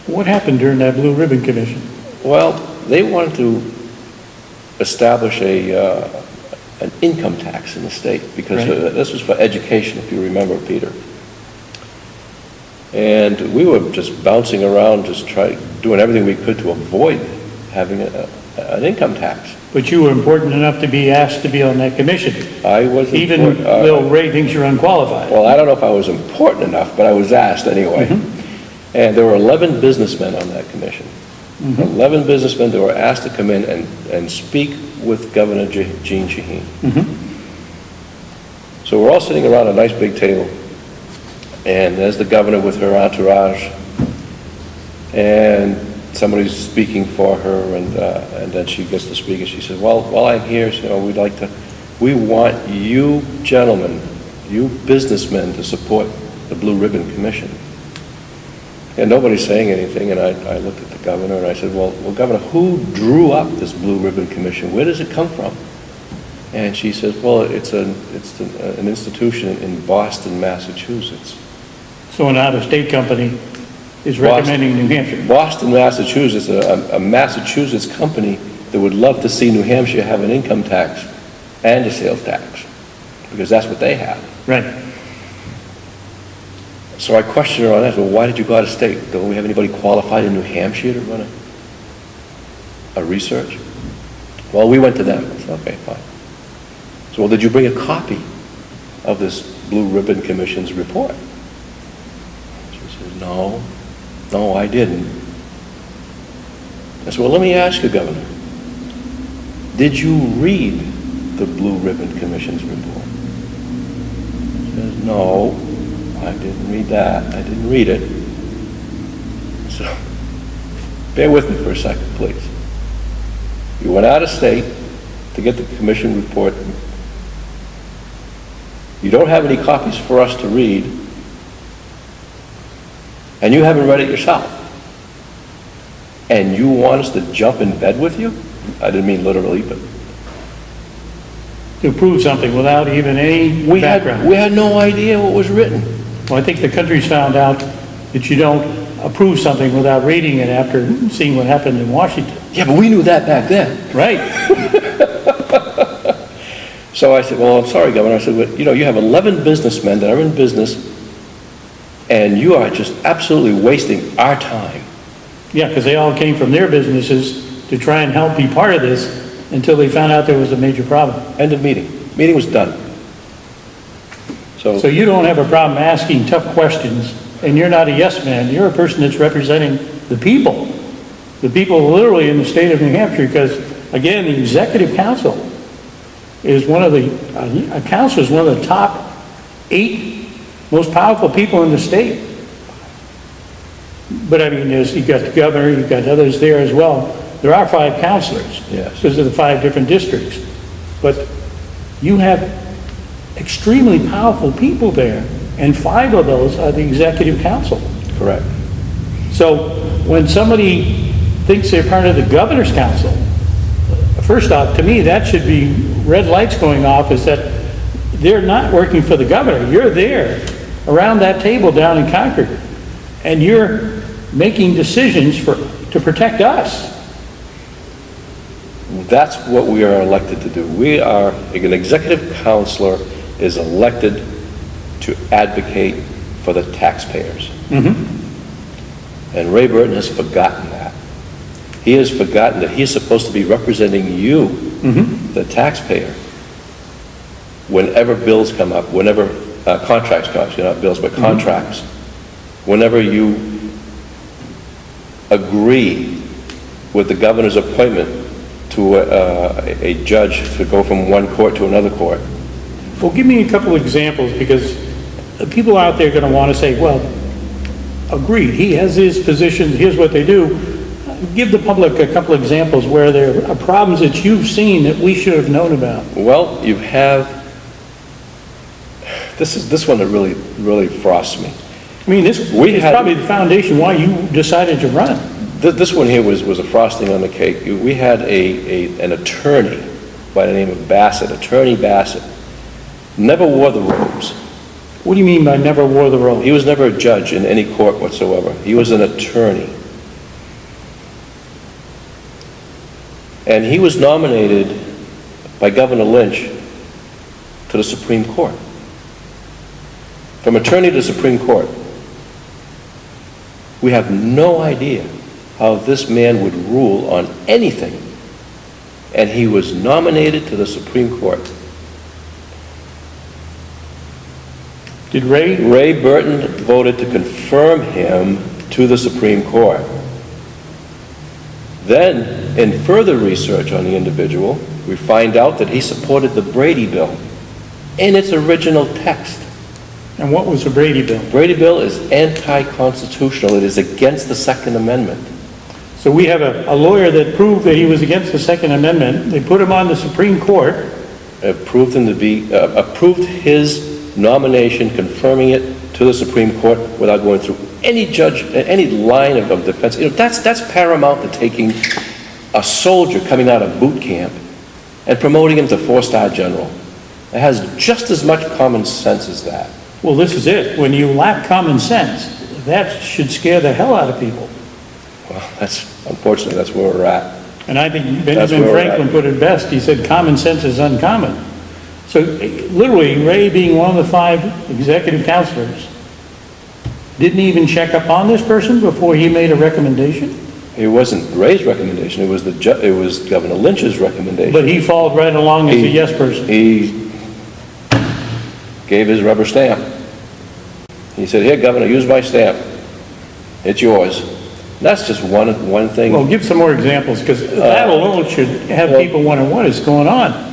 What happened during that Blue Ribbon Commission? Well, they wanted to establish an income tax in the state because this was for education, if you remember, Peter. And we were just bouncing around, just doing everything we could to avoid having an income tax. But you were important enough to be asked to be on that commission. I was even though Ray thinks you're unqualified. Well, I don't know if I was important enough, but I was asked anyway. Mm-hmm. And there were 11 businessmen on that commission. Mm-hmm. 11 businessmen that were asked to come in and speak with Governor Gene Shaheen. Mm-hmm. So we're all sitting around a nice big table, and there's the governor with her entourage, and somebody's speaking for her, and then she gets to speak, and she says, well, while I'm here, you know, we want you gentlemen, you businessmen, to support the Blue Ribbon Commission. And nobody's saying anything, and I looked at the governor and I said, well, Governor, who drew up this Blue Ribbon Commission? Where does it come from? And she says, well, it's an institution in Boston, Massachusetts. So an out-of-state company is recommending New Hampshire. Boston, Massachusetts, a Massachusetts company that would love to see New Hampshire have an income tax and a sales tax, because that's what they have. Right. So I questioned her on that. Well, why did you go out of state? Don't we have anybody qualified in New Hampshire to run a research? Well, we went to them. I said, okay, fine. So, well, did you bring a copy of this Blue Ribbon Commission's report? She says, no, I didn't. I said, well, let me ask you, Governor, did you read the Blue Ribbon Commission's report? She says, no. I didn't read that. I didn't read it. So, bear with me for a second, please. You went out of state to get the commission report. You don't have any copies for us to read, and you haven't read it yourself. And you want us to jump in bed with you? I didn't mean literally, but... To prove something without even any background. We had no idea what was written. Well, I think the country's found out that you don't approve something without reading it after seeing what happened in Washington. Yeah, but we knew that back then. Right. So I said, well, I'm sorry, Governor. I said, well, you have 11 businessmen that are in business, and you are just absolutely wasting our time. Yeah, because they all came from their businesses to try and help be part of this until they found out there was a major problem. End of meeting. Meeting was done. So you don't have a problem asking tough questions, and you're not a yes man. You're a person that's representing the people literally in the state of New Hampshire, because, again, the executive council is one of the top 8 most powerful people in the state. But I mean, you've got the governor, you've got others there as well. There are 5 councilors, yes, because of the 5 different districts. But you have extremely powerful people there, and 5 of those are the executive council. Correct. So when somebody thinks they're part of the governor's council, first off, to me, that should be red lights going off, is that they're not working for the governor. You're there around that table down in Concord, and you're making decisions to protect us. That's what we are elected to do. An executive counselor is elected to advocate for the taxpayers. Mm-hmm. And Ray Burton has forgotten that. He has forgotten that he's supposed to be representing you, mm-hmm, the taxpayer, whenever bills come up, whenever contracts come up, not bills, but contracts, mm-hmm, whenever you agree with the governor's appointment to a judge to go from one court to another court. Well, give me a couple of examples, because people out there are going to want to say, well, agreed, he has his positions, here's what they do. Give the public a couple of examples where there are problems that you've seen that we should have known about. Well, you have, this one that really frosts me. I mean, this is probably the foundation why you decided to run. This one here was a frosting on the cake. We had an attorney by the name of Bassett, Attorney Bassett. Never wore the robes. What do you mean by never wore the robes? He was never a judge in any court whatsoever. He was an attorney. And he was nominated by Governor Lynch to the Supreme Court. From attorney to Supreme Court. We have no idea how this man would rule on anything. And he was nominated to the Supreme Court. Did Ray? Ray Burton voted to confirm him to the Supreme Court. Then, in further research on the individual, we find out that he supported the Brady Bill in its original text. And what was the Brady Bill? Brady Bill is anti-constitutional. It is against the Second Amendment. So we have a lawyer that proved that he was against the Second Amendment. They put him on the Supreme Court. Approved him to be, approved his nomination, confirming it to the Supreme Court without going through any judge, any line of defense. You know, that's paramount to taking a soldier coming out of boot camp and promoting him to 4-star general. It has just as much common sense as that. Well, this is it. When you lack common sense, that should scare the hell out of people. Well, unfortunately, that's where we're at. And I think Benjamin Franklin put it best. He said, common sense is uncommon. So literally, Ray, being one of the 5 executive counselors, didn't even check up on this person before he made a recommendation? It wasn't Ray's recommendation. It was Governor Lynch's recommendation. But he followed right along as a yes person. He gave his rubber stamp. He said, "Here, Governor, use my stamp. It's yours." And that's just one thing. Well, give some more examples, because that alone should have people wondering what is going on.